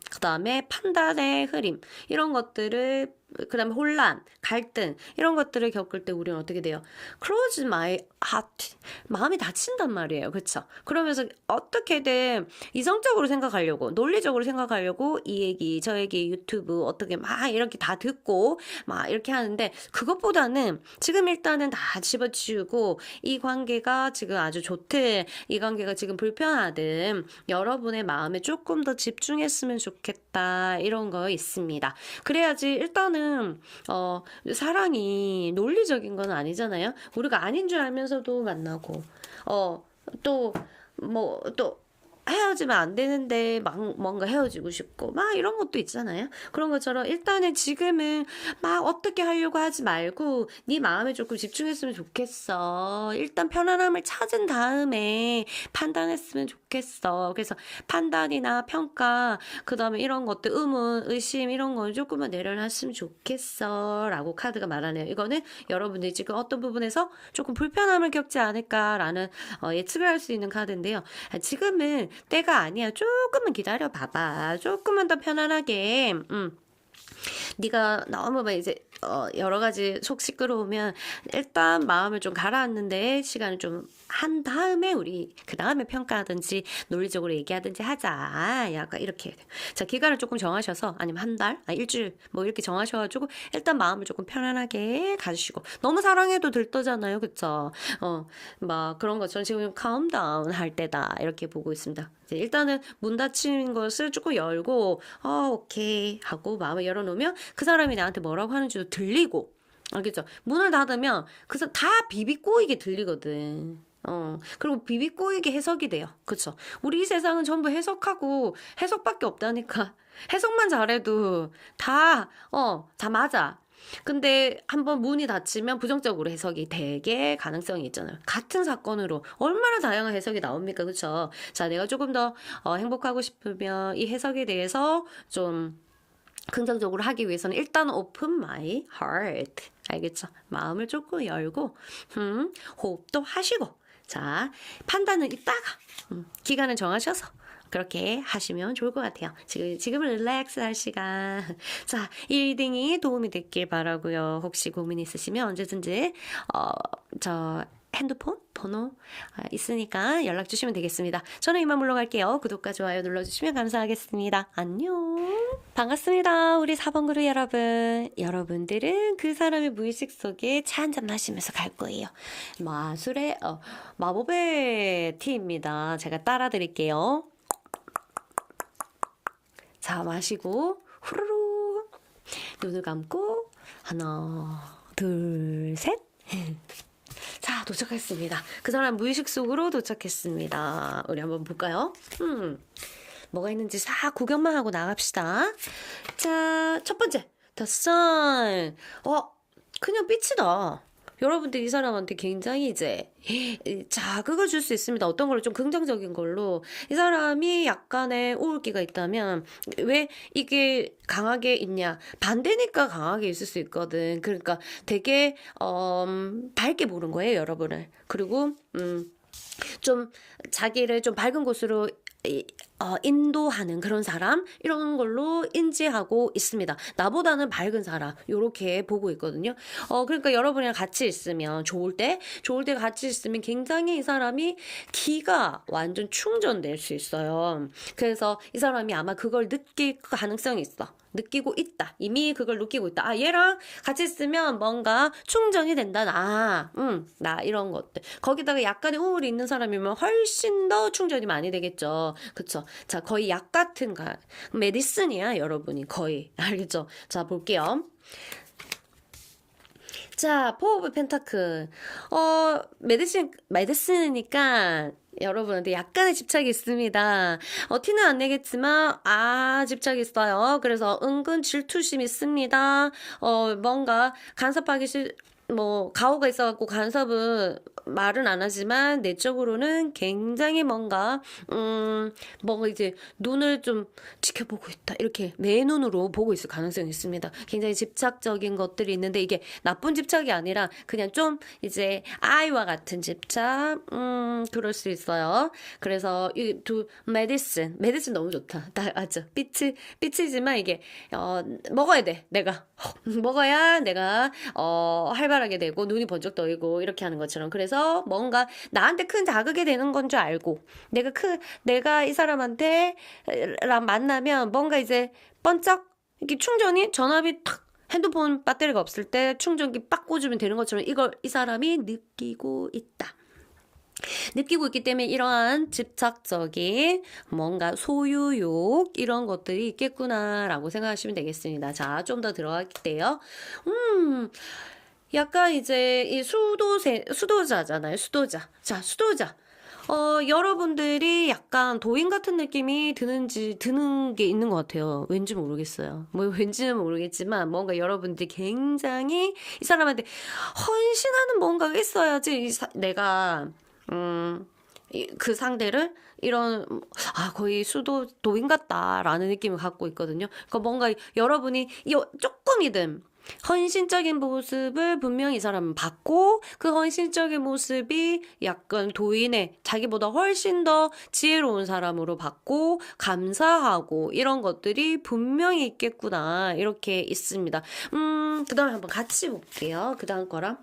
Speaker 1: 그 다음에 판단의 흐림 이런 것들을 그다음에 혼란, 갈등 이런 것들을 겪을 때 우리는 어떻게 돼요? Close my heart. 마음이 닫힌단 말이에요. 그렇죠? 그러면서 어떻게든 이성적으로 생각하려고, 논리적으로 생각하려고 이 얘기, 저 얘기, 유튜브 어떻게 막 이렇게 다 듣고 막 이렇게 하는데 그것보다는 지금 일단은 다 집어치우고 이 관계가 지금 아주 좋든 이 관계가 지금 불편하든 여러분의 마음에 조금 더 집중했으면 좋겠다 이런 거 있습니다. 그래야지 일단은 사랑이 논리적인 건 아니잖아요. 우리가 아닌 줄 알면서도 만나고 또 헤어지면 안 되는데 막 뭔가 헤어지고 싶고 막 이런 것도 있잖아요. 그런 것처럼 일단은 지금은 막 어떻게 하려고 하지 말고 네 마음에 조금 집중했으면 좋겠어. 일단 편안함을 찾은 다음에 판단했으면 좋겠어. 그래서 판단이나 평가 그다음에 이런 것들 의문, 의심 이런 건 조금만 내려놨으면 좋겠어 라고 카드가 말하네요. 이거는 여러분들이 지금 어떤 부분에서 조금 불편함을 겪지 않을까라는 예측을 할 수 있는 카드인데요. 지금은 때가 아니야. 조금만 기다려 봐봐. 조금만 더 편안하게. 네가 너무 막 이제 여러 가지 속 시끄러우면 일단 마음을 좀 가라앉는데 시간을 좀 한 다음에 우리 그 다음에 평가하든지 논리적으로 얘기하든지 하자. 약간 이렇게. 자, 기간을 조금 정하셔서 아니면 한 달, 일주일 뭐 이렇게 정하셔가지고 일단 마음을 조금 편안하게 가주시고 너무 사랑해도 들떠잖아요. 그쵸? 막 그런 것처럼 지금 카운트다운 할 때다 이렇게 보고 있습니다. 일단은 문 닫힌 것을 조금 열고 오케이 하고 마음을 열어놓으면 그 사람이 나한테 뭐라고 하는지도 들리고 알겠죠? 문을 닫으면 그래서 다 비비꼬이게 들리거든. 그리고 비비꼬이게 해석이 돼요. 그쵸? 우리 이 세상은 전부 해석하고 해석밖에 없다니까. 해석만 잘해도 다 맞아. 근데 한번 문이 닫히면 부정적으로 해석이 되게 가능성이 있잖아요. 같은 사건으로 얼마나 다양한 해석이 나옵니까? 그쵸? 자, 내가 조금 더 행복하고 싶으면 이 해석에 대해서 좀 긍정적으로 하기 위해서는 일단 open my heart. 알겠죠? 마음을 조금 열고 호흡도 하시고 자, 판단은 이따가 기간을 정하셔서 그렇게 하시면 좋을 것 같아요. 지금은 릴렉스 할 시간. 자, 이 리딩이 도움이 됐길 바라고요. 혹시 고민 있으시면 언제든지 저 핸드폰 번호 있으니까 연락 주시면 되겠습니다. 저는 이만 물러갈게요. 구독과 좋아요 눌러주시면 감사하겠습니다. 안녕. 반갑습니다. 우리 4번 그룹 여러분. 여러분들은 그 사람의 무의식 속에 차 한잔 마시면서 갈 거예요. 마술의 마법의 티입니다. 제가 따라 드릴게요. 자, 마시고 후루루 눈을 감고 하나 둘 셋. 자, 도착했습니다. 그 사람 무의식 속으로 도착했습니다. 우리 한번 볼까요? 뭐가 있는지 싹 구경만 하고 나갑시다. 자, 첫 번째 The Sun. 그냥 빛이다. 여러분들 이 사람한테 굉장히 이제 자극을 줄 수 있습니다. 어떤 걸로 좀 긍정적인 걸로 이 사람이 약간의 우울기가 있다면 왜 이게 강하게 있냐 반대니까 강하게 있을 수 있거든. 그러니까 되게 밝게 보는 거예요, 여러분을. 그리고 좀 자기를 좀 밝은 곳으로 인도하는 그런 사람 이런 걸로 인지하고 있습니다. 나보다는 밝은 사람 요렇게 보고 있거든요. 그러니까 여러분이랑 같이 있으면 좋을 때 같이 있으면 굉장히 이 사람이 기가 완전 충전될 수 있어요. 그래서 이 사람이 아마 그걸 느낄 가능성이 있어. 느끼고 있다. 이미 그걸 느끼고 있다. 얘랑 같이 있으면 뭔가 충전이 된다. 나 이런 것들. 거기다가 약간의 우울이 있는 사람이면 훨씬 더 충전이 많이 되겠죠. 그쵸? 자, 거의 약 같은 메디슨이야, 여러분이 거의. 알겠죠? 자, 볼게요. 자, 포 오브 펜타클. 메디슨이니까 여러분한테 약간의 집착이 있습니다. 티는 안 내겠지만 집착이 있어요. 그래서 은근 질투심 있습니다. 뭔가 간섭하기 가오가 있어갖고 간섭은 말은 안 하지만 내적으로는 굉장히 뭔가 이제 눈을 좀 지켜보고 있다. 이렇게 내 눈으로 보고 있을 가능성이 있습니다. 굉장히 집착적인 것들이 있는데 이게 나쁜 집착이 아니라 그냥 좀 이제 아이와 같은 집착, 그럴 수 있어요. 그래서 이 메디슨 너무 좋다. 맞죠? 빛이지만 이게 먹어야 돼. 내가 먹어야 내가 활발하게 되고 눈이 번쩍 떠이고 이렇게 하는 것처럼. 그래서 뭔가 나한테 큰 자극이 되는 건 줄 알고 내가 이 사람한테 만나면 뭔가 이제 번쩍 이렇게 충전이 전압이 탁 핸드폰 배터리가 없을 때 충전기 빡 꽂으면 되는 것처럼 이걸 이 사람이 느끼고 있다. 느끼고 있기 때문에 이러한 집착적인 뭔가 소유욕 이런 것들이 있겠구나라고 생각하시면 되겠습니다. 자, 좀 더 들어갈게요. 약간 이제 이 수도자잖아요. 수도자. 자, 수도자. 여러분들이 약간 도인 같은 느낌이 드는 게 있는 것 같아요. 왠지 모르겠어요. 왠지는 모르겠지만, 뭔가 여러분들이 굉장히 이 사람한테 헌신하는 뭔가가 있어야지, 내가, 그 상대를 거의 도인 같다라는 느낌을 갖고 있거든요. 그러니까 뭔가 여러분이 조금이든 헌신적인 모습을 분명히 이 사람은 받고 그 헌신적인 모습이 약간 도인의 자기보다 훨씬 더 지혜로운 사람으로 받고 감사하고 이런 것들이 분명히 있겠구나 이렇게 있습니다. 그 다음에 한번 같이 볼게요. 그 다음 거랑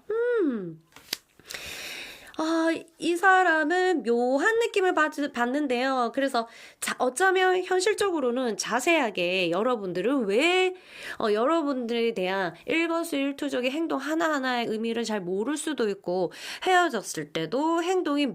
Speaker 1: 이 사람은 묘한 느낌을 받는데요. 그래서 어쩌면 현실적으로는 자세하게 여러분들은 왜 여러분들에 대한 일거수일투족의 행동 하나하나의 의미를 잘 모를 수도 있고 헤어졌을 때도 행동이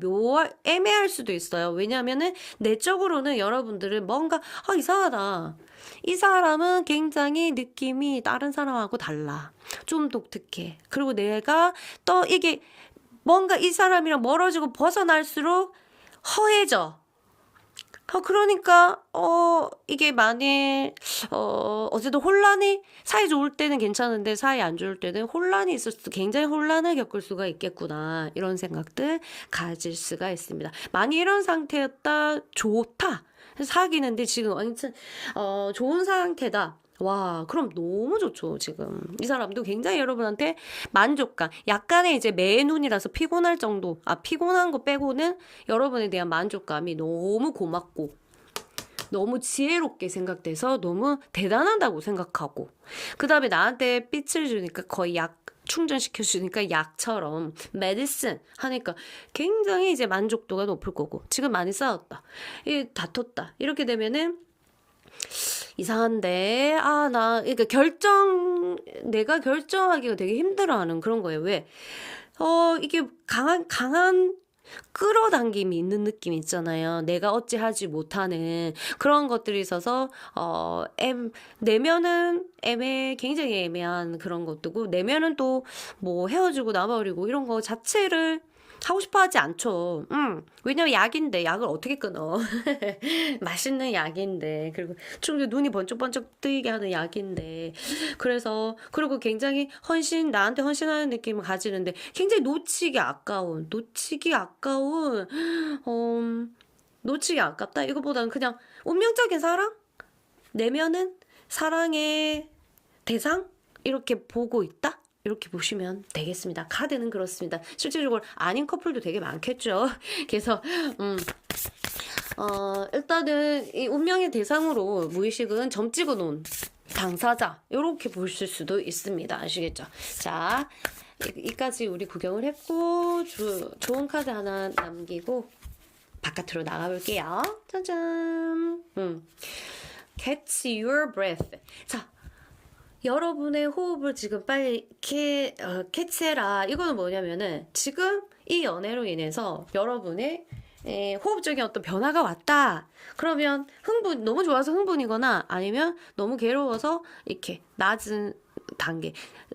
Speaker 1: 애매할 수도 있어요. 왜냐하면은 내적으로는 여러분들은 뭔가 이상하다. 이 사람은 굉장히 느낌이 다른 사람하고 달라. 좀 독특해. 그리고 내가 또 이게 뭔가 이 사람이랑 멀어지고 벗어날수록 허해져. 그러니까 이게 만일 어쨌든 혼란이 사이 좋을 때는 괜찮은데 사이 안 좋을 때는 혼란이 있을 수도 굉장히 혼란을 겪을 수가 있겠구나 이런 생각들 가질 수가 있습니다. 만약 이런 상태였다 좋다 사귀는데 지금 완전 좋은 상태다. 와, 그럼 너무 좋죠, 지금. 이 사람도 굉장히 여러분한테 만족감, 약간의 이제 매눈이라서 피곤할 정도, 피곤한 거 빼고는 여러분에 대한 만족감이 너무 고맙고, 너무 지혜롭게 생각돼서 너무 대단하다고 생각하고, 그 다음에 나한테 빛을 주니까 거의 충전시켜주니까 약처럼 메디슨 하니까 굉장히 이제 만족도가 높을 거고, 지금 많이 싸웠다. 다퉜다. 이렇게 되면은, 이상한데, 그러니까 내가 결정하기가 되게 힘들어하는 그런 거예요. 왜? 이게 강한 끌어당김이 있는 느낌이 있잖아요. 내가 어찌하지 못하는 그런 것들이 있어서, 내면은 굉장히 애매한 그런 것도고, 내면은 또 헤어지고 나버리고 이런 거 자체를 하고 싶어 하지 않죠. 왜냐면 약인데, 약을 어떻게 끊어. 맛있는 약인데, 그리고 눈이 번쩍번쩍 뜨이게 하는 약인데. 그리고 굉장히 나한테 헌신하는 느낌을 가지는데, 굉장히 놓치기 아깝다. 이거보다는 그냥 운명적인 사랑? 내면은 사랑의 대상? 이렇게 보고 있다? 이렇게 보시면 되겠습니다. 카드는 그렇습니다. 실질적으로 아닌 커플도 되게 많겠죠. 그래서 일단은 이 운명의 대상으로 무의식은 점 찍어 놓은 당사자 이렇게 보실 수도 있습니다. 아시겠죠? 자, 이까지 우리 구경을 했고 좋은 카드 하나 남기고 바깥으로 나가볼게요. 짜잔. Catch your breath. 자, 여러분의 호흡을 지금 빨리 캐치해라. 이거는 뭐냐면은 지금 이 연애로 인해서 여러분의 호흡적인 어떤 변화가 왔다. 그러면 너무 좋아서 흥분이거나 아니면 너무 괴로워서 이렇게 낮은 단계,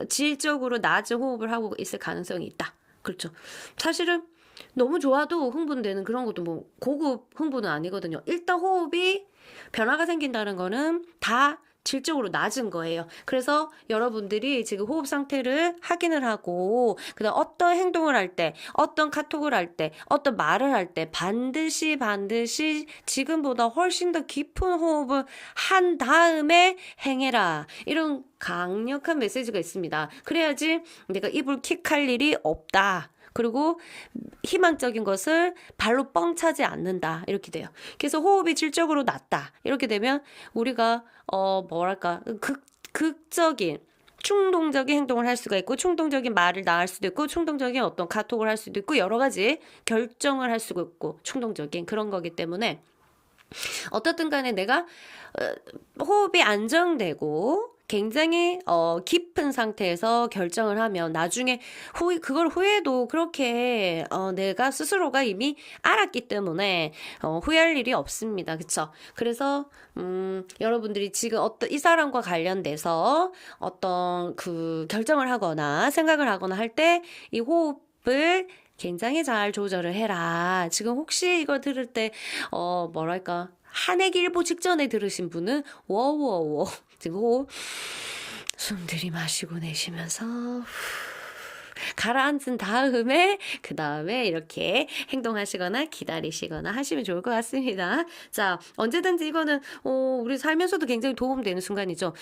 Speaker 1: 질적으로 낮은 호흡을 하고 있을 가능성이 있다. 그렇죠. 사실은 너무 좋아도 흥분되는 그런 것도 고급 흥분은 아니거든요. 일단 호흡이 변화가 생긴다는 거는 다 질적으로 낮은 거예요. 그래서 여러분들이 지금 호흡 상태를 확인을 하고 그다음 어떤 행동을 할 때, 어떤 카톡을 할 때, 어떤 말을 할 때 반드시 지금보다 훨씬 더 깊은 호흡을 한 다음에 행해라. 이런 강력한 메시지가 있습니다. 그래야지 내가 입을 킥할 일이 없다. 그리고 희망적인 것을 발로 뻥 차지 않는다. 이렇게 돼요. 그래서 호흡이 질적으로 낮다. 이렇게 되면 우리가 뭐랄까 극적인 충동적인 행동을 할 수가 있고 충동적인 말을 나할 수도 있고 충동적인 어떤 카톡을 할 수도 있고 여러 가지 결정을 할 수가 있고 충동적인 그런 거기 때문에 어떻든 간에 내가 호흡이 안정되고 굉장히 깊은 상태에서 결정을 하면 나중에 그걸 후회도 그렇게 내가 스스로가 이미 알았기 때문에 후회할 일이 없습니다. 그쵸? 그래서 여러분들이 지금 이 사람과 관련돼서 어떤 그 결정을 하거나 생각을 하거나 할 때 이 호흡을 굉장히 잘 조절을 해라. 지금 혹시 이걸 들을 때 뭐랄까 한해일보 직전에 들으신 분은 워워워 지금 호흡 숨 들이마시고 내쉬면서 가라앉은 다음에 그 다음에 이렇게 행동하시거나 기다리시거나 하시면 좋을 것 같습니다. 자, 언제든지 이거는 우리 살면서도 굉장히 도움되는 순간이죠.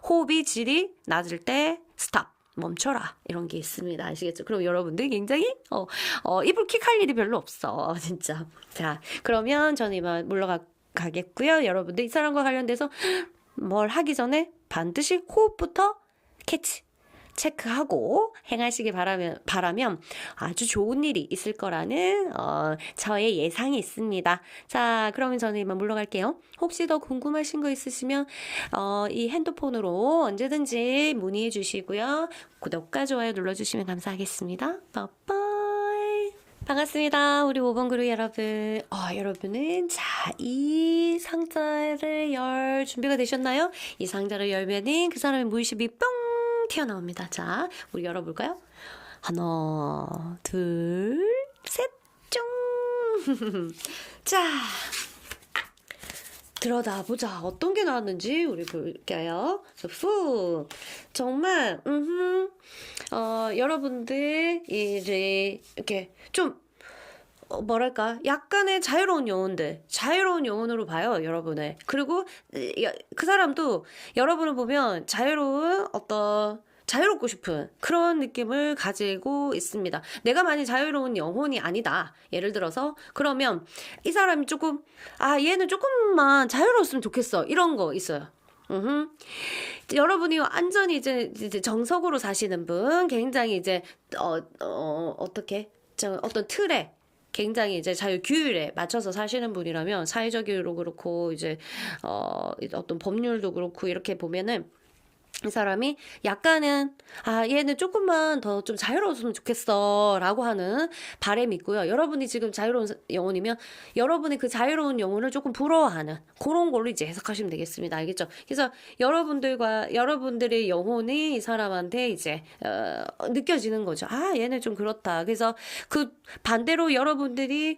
Speaker 1: 호흡이 질이 낮을 때 스탑. 멈춰라 이런 게 있습니다. 아시겠죠? 그럼 여러분들 굉장히 입을 킥할 일이 별로 없어 진짜. 자, 그러면 저는 이만 물러가겠고요. 여러분들 이 사람과 관련돼서 뭘 하기 전에 반드시 호흡부터 체크하고 행하시기 바라면 아주 좋은 일이 있을 거라는 저의 예상이 있습니다. 자, 그러면 저는 이만 물러갈게요. 혹시 더 궁금하신 거 있으시면 이 핸드폰으로 언제든지 문의해 주시고요. 구독과 좋아요 눌러주시면 감사하겠습니다. 빠빠이. 반갑습니다. 우리 5번 그룹 여러분. 여러분은 이 상자를 열 준비가 되셨나요? 이 상자를 열면은 그 사람의 무의식이 뿅 튀어나옵니다. 자, 우리 열어볼까요? 하나, 둘, 셋, 쫑! 자, 들여다보자. 어떤 게 나왔는지 우리 볼게요. 후, 정말, 여러분들 이제 이렇게 좀 뭐랄까 약간의 자유로운 영혼으로 봐요 여러분을. 그리고 그 사람도 여러분을 보면 자유롭고 싶은 그런 느낌을 가지고 있습니다. 내가 만약 자유로운 영혼이 아니다 예를 들어서 그러면 이 사람이 조금 얘는 조금만 자유로웠으면 좋겠어 이런 거 있어요. 여러분이 완전히 이제 정석으로 사시는 분 굉장히 이제 어떤 틀에 굉장히 이제 자유 규율에 맞춰서 사시는 분이라면 사회적으로 그렇고 이제 어떤 법률도 그렇고 이렇게 보면은 이 사람이 약간은 얘는 조금만 더 좀 자유로웠으면 좋겠어 라고 하는 바람이 있고요. 여러분이 지금 자유로운 영혼이면 여러분이 그 자유로운 영혼을 조금 부러워하는 그런 걸로 이제 해석하시면 되겠습니다. 알겠죠? 그래서 여러분들의 영혼이 이 사람한테 이제 느껴지는 거죠. 얘는 좀 그렇다. 그래서 그 반대로 여러분들이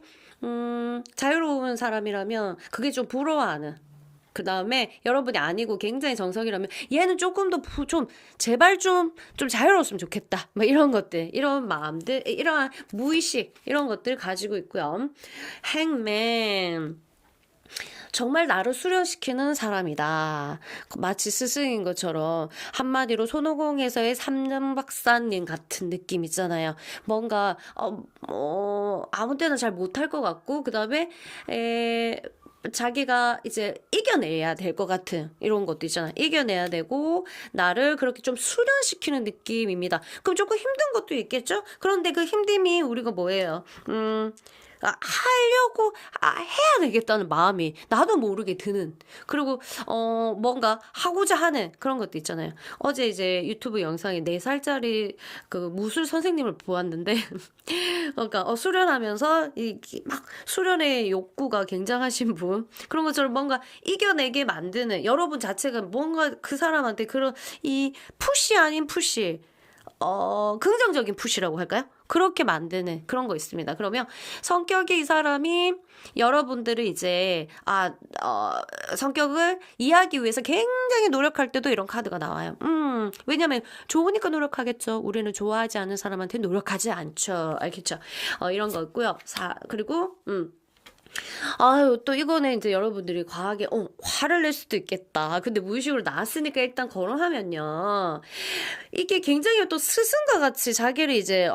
Speaker 1: 자유로운 사람이라면 그게 좀 부러워하는, 그 다음에 여러분이 아니고 굉장히 정석이라면 얘는 조금 더 제발 좀 자유로웠으면 좋겠다. 뭐 이런 것들, 이런 마음들, 이러한 무의식, 이런 것들 가지고 있고요. 행맨. 정말 나를 수련시키는 사람이다. 마치 스승인 것처럼 한마디로 손오공에서의 삼전박사님 같은 느낌 있잖아요. 뭔가 아무 때나 잘 못할 것 같고 그 다음에 자기가 이제 이겨내야 될 것 같은 이런 것도 있잖아요. 이겨내야 되고 나를 그렇게 좀 수련시키는 느낌입니다. 그럼 조금 힘든 것도 있겠죠? 그런데 그 힘듦이 우리가 뭐예요? 하려고 해야 되겠다는 마음이 나도 모르게 드는, 그리고 뭔가 하고자 하는 그런 것도 있잖아요. 어제 이제 유튜브 영상에 4살짜리 그 무술 선생님을 보았는데 그러니까 수련하면서 막 수련의 욕구가 굉장하신 분, 그런 것처럼 뭔가 이겨내게 만드는 여러분 자체가 뭔가 그 사람한테 그런 이 푸시 아닌 푸시, 긍정적인 푸시라고 할까요? 그렇게 만드는 그런 거 있습니다. 그러면 성격이 이 사람이 여러분들을 이제 성격을 이해하기 위해서 굉장히 노력할 때도 이런 카드가 나와요. 왜냐면 좋으니까 노력하겠죠. 우리는 좋아하지 않는 사람한테 노력하지 않죠. 알겠죠? 이런 거 있고요. 그리고 아유, 또 이거는 이제 여러분들이 과하게, 화를 낼 수도 있겠다. 근데 무의식으로 나왔으니까 일단 거론하면요. 이게 굉장히 또 스승과 같이 자기를 이제,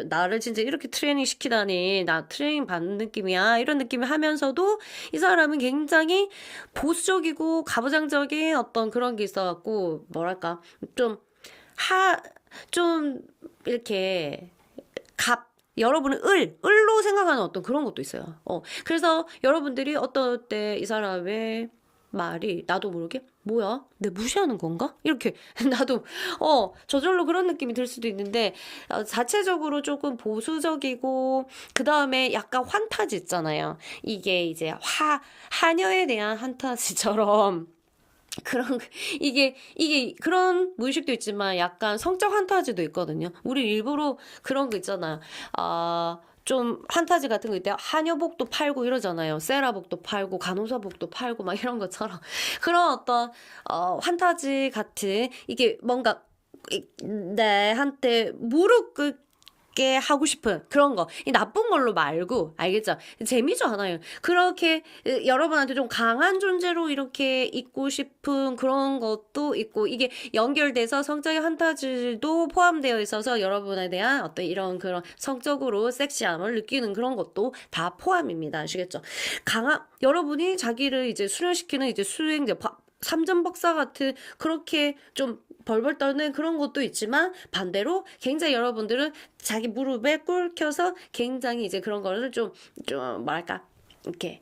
Speaker 1: 나를 진짜 이렇게 트레이닝 시키다니, 나 트레이닝 받는 느낌이야. 이런 느낌이 하면서도 이 사람은 굉장히 보수적이고 가부장적인 어떤 그런 게 있어갖고, 뭐랄까, 좀, 이렇게, 여러분은 을로 생각하는 어떤 그런 것도 있어요. 그래서 여러분들이 어떨 때 이 사람의 말이 나도 모르게 뭐야? 내 무시하는 건가? 이렇게 나도 저절로 그런 느낌이 들 수도 있는데 자체적으로 조금 보수적이고 그 다음에 약간 환타지 있잖아요. 이게 이제 하녀에 대한 환타지처럼 이게 그런 무의식도 있지만 약간 성적 환타지도 있거든요. 우리 일부러 그런 거 있잖아요. 좀 환타지 같은 거 있대요. 한여복도 팔고 이러잖아요. 세라복도 팔고 간호사복도 팔고 막 이런 것처럼 그런 어떤 환타지 같은 이게 뭔가 내한테 무릎 꿇게 하고 싶은 그런 거. 이 나쁜 걸로 말고 알겠죠? 재미죠 하나요. 그렇게 여러분한테 좀 강한 존재로 이렇게 있고 싶은 그런 것도 있고 이게 연결돼서 성적인 환타지도 포함되어 있어서 여러분에 대한 어떤 이런 그런 성적으로 섹시함을 느끼는 그런 것도 다 포함입니다. 아시겠죠? 여러분이 자기를 이제 수련시키는 이제 수행자 삼전박사 같은 그렇게 좀 벌벌 떠는 그런 것도 있지만 반대로 굉장히 여러분들은 자기 무릎에 꿇혀서 굉장히 이제 그런 거를 좀 뭐랄까 이렇게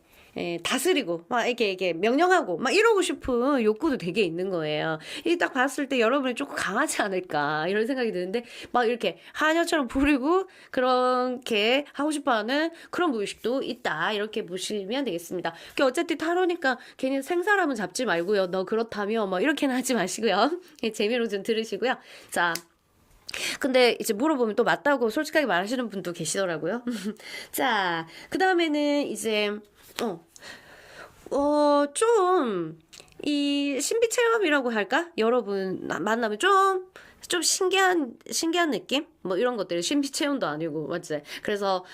Speaker 1: 다스리고 막 이렇게 명령하고 막 이러고 싶은 욕구도 되게 있는 거예요. 이 딱 봤을 때 여러분이 조금 강하지 않을까 이런 생각이 드는데 막 이렇게 하녀처럼 부리고 그렇게 하고 싶어하는 그런 무의식도 있다 이렇게 보시면 되겠습니다. 어쨌든 타로니까 괜히 생사람은 잡지 말고요. 너 그렇다며 뭐 이렇게는 하지 마시고요. 재미로 좀 들으시고요. 자. 근데 이제 물어보면 또 맞다고 솔직하게 말하시는 분도 계시더라고요. 자, 그 다음에는 이제 이 신비 체험이라고 할까? 여러분 만나면 좀 신기한 느낌? 뭐 이런 것들이 신비 체험도 아니고, 맞지? 그래서,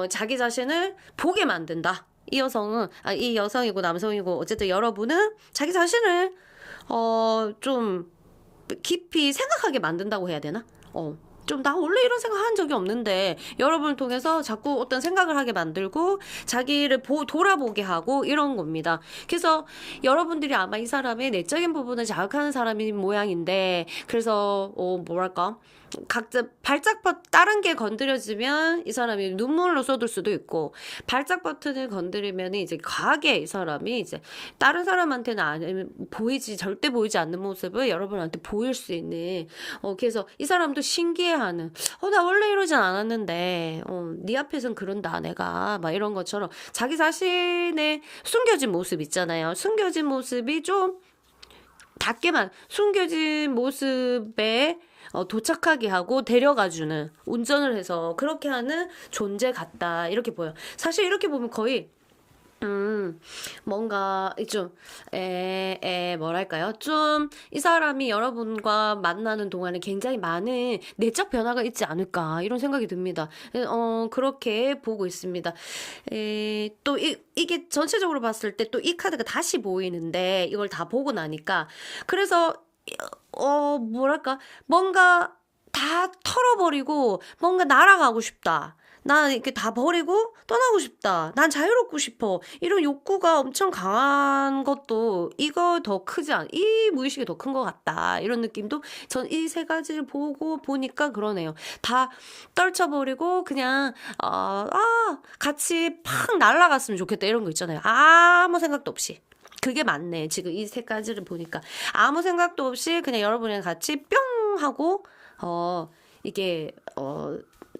Speaker 1: 자기 자신을 보게 만든다. 이 여성이고 남성이고, 어쨌든 여러분은 자기 자신을, 좀 깊이 생각하게 만든다고 해야 되나? 나 원래 이런 생각 한 적이 없는데 여러분을 통해서 자꾸 어떤 생각을 하게 만들고 자기를 돌아보게 하고 이런 겁니다. 그래서 여러분들이 아마 이 사람의 내적인 부분을 자극하는 사람인 모양인데 그래서 뭐랄까 각자 다른 게 건드려지면 이 사람이 눈물로 쏟을 수도 있고 발작 버튼을 건드리면 이제 과하게 이 사람이 이제 다른 사람한테는 절대 보이지 않는 모습을 여러분한테 보일 수 있는 그래서 이 사람도 신기해하는 나 원래 이러진 않았는데 네 앞에선 그런다 내가 막 이런 것처럼 자기 자신의 숨겨진 모습 있잖아요. 숨겨진 모습이 좀 숨겨진 모습에 도착하게 하고 데려가주는 운전을 해서 그렇게 하는 존재 같다 이렇게 보여. 사실 이렇게 보면 거의 뭔가 좀 뭐랄까요? 좀 이 사람이 여러분과 만나는 동안에 굉장히 많은 내적 변화가 있지 않을까 이런 생각이 듭니다. 그렇게 보고 있습니다. 또 이게 전체적으로 봤을 때 또 이 카드가 다시 보이는데 이걸 다 보고 나니까 그래서 뭐랄까 뭔가 다 털어버리고 뭔가 날아가고 싶다. 난 이렇게 다 버리고 떠나고 싶다. 난 자유롭고 싶어. 이런 욕구가 엄청 강한 것도 이 무의식이 더 큰 것 같다. 이런 느낌도 전 이 세 가지를 보니까 그러네요. 다 떨쳐버리고 그냥 같이 팍 날아갔으면 좋겠다. 이런 거 있잖아요. 아무 생각도 없이. 그게 맞네. 지금 이 세 가지를 보니까 아무 생각도 없이 그냥 여러분이랑 같이 뿅 하고 이게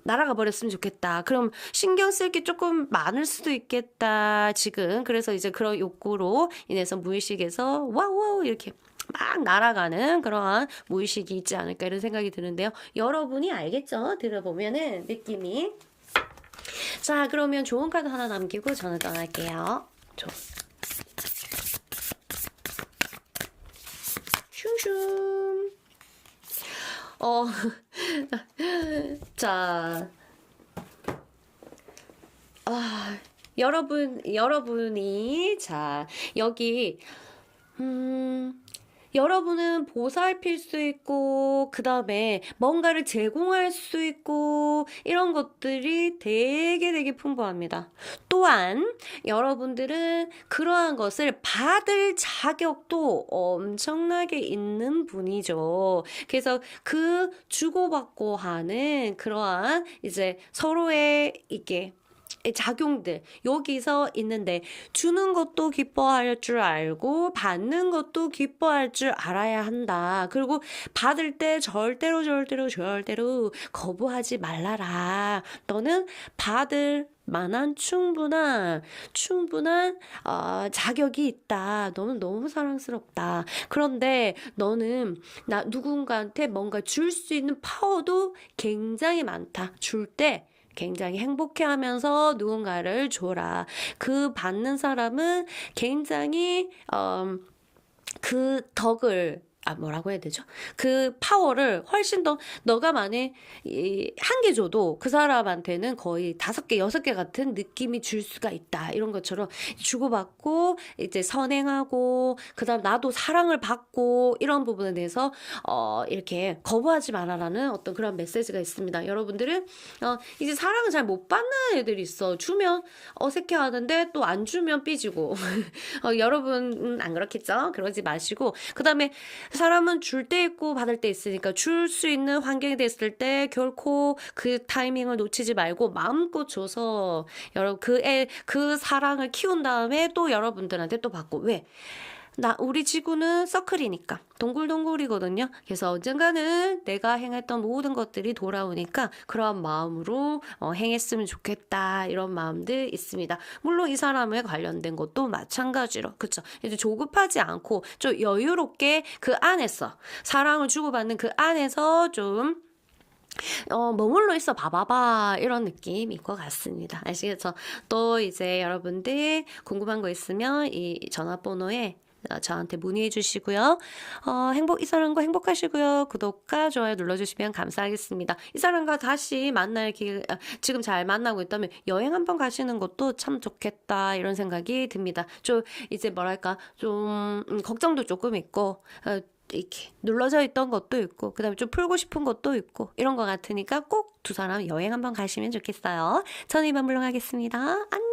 Speaker 1: 날아가 버렸으면 좋겠다. 그럼 신경 쓸 게 조금 많을 수도 있겠다. 지금 그래서 이제 그런 욕구로 인해서 무의식에서 와우 이렇게 막 날아가는 그러한 무의식이 있지 않을까 이런 생각이 드는데요. 여러분이 알겠죠? 들어보면은 느낌이. 자, 그러면 좋은 카드 하나 남기고 저는 떠날게요. 슝슝. 자, 여러분이, 자, 여기, 여러분은 보살필 수 있고, 그 다음에 뭔가를 제공할 수 있고, 이런 것들이 되게 풍부합니다. 또한, 여러분들은 그러한 것을 받을 자격도 엄청나게 있는 분이죠. 그래서 그 주고받고 하는 그러한 이제 서로의 이게 작용들 여기서 있는데 주는 것도 기뻐할 줄 알고 받는 것도 기뻐할 줄 알아야 한다. 그리고 받을 때 절대로 거부하지 말라라. 너는 받을 만한 충분한 자격이 있다. 너는 너무 사랑스럽다. 그런데 너는 누군가한테 뭔가 줄 수 있는 파워도 굉장히 많다. 줄 때 굉장히 행복해하면서 누군가를 줘라. 그 받는 사람은 굉장히 그 덕을 뭐라고 해야 되죠? 그 파워를 훨씬 더 너가 만약에 한 개 줘도 그 사람한테는 거의 5개, 6개 같은 느낌이 줄 수가 있다. 이런 것처럼 주고받고 이제 선행하고 그다음 나도 사랑을 받고 이런 부분에 대해서 이렇게 거부하지 말아라는 어떤 그런 메시지가 있습니다. 여러분들은 이제 사랑을 잘 못 받는 애들이 있어. 주면 어색해하는데 또 안 주면 삐지고 여러분은 안 그렇겠죠? 그러지 마시고 그다음에 사람은 줄 때 있고 받을 때 있으니까 줄 수 있는 환경이 됐을 때 결코 그 타이밍을 놓치지 말고 마음껏 줘서 여러분 그 사랑을 키운 다음에 또 여러분들한테 또 받고 왜? 우리 지구는 서클이니까 동글동글이거든요. 그래서 언젠가는 내가 행했던 모든 것들이 돌아오니까 그런 마음으로 행했으면 좋겠다 이런 마음들 있습니다. 물론 이 사람에 관련된 것도 마찬가지로 그쵸? 이제 조급하지 않고 좀 여유롭게 그 안에서 사랑을 주고받는 그 안에서 좀 머물러 있어 봐봐봐 이런 느낌일 것 같습니다. 아시겠죠? 또 이제 여러분들 궁금한 거 있으면 이 전화번호에 저한테 문의해 주시고요. 이 사람과 행복하시고요. 구독과 좋아요 눌러주시면 감사하겠습니다. 이 사람과 다시 만날 지금 잘 만나고 있다면 여행 한번 가시는 것도 참 좋겠다 이런 생각이 듭니다. 좀 이제 뭐랄까 좀 걱정도 조금 있고 이렇게 눌러져 있던 것도 있고 그다음에 좀 풀고 싶은 것도 있고 이런 것 같으니까 꼭 두 사람 여행 한번 가시면 좋겠어요. 저는 이만 물러가겠습니다. 안녕.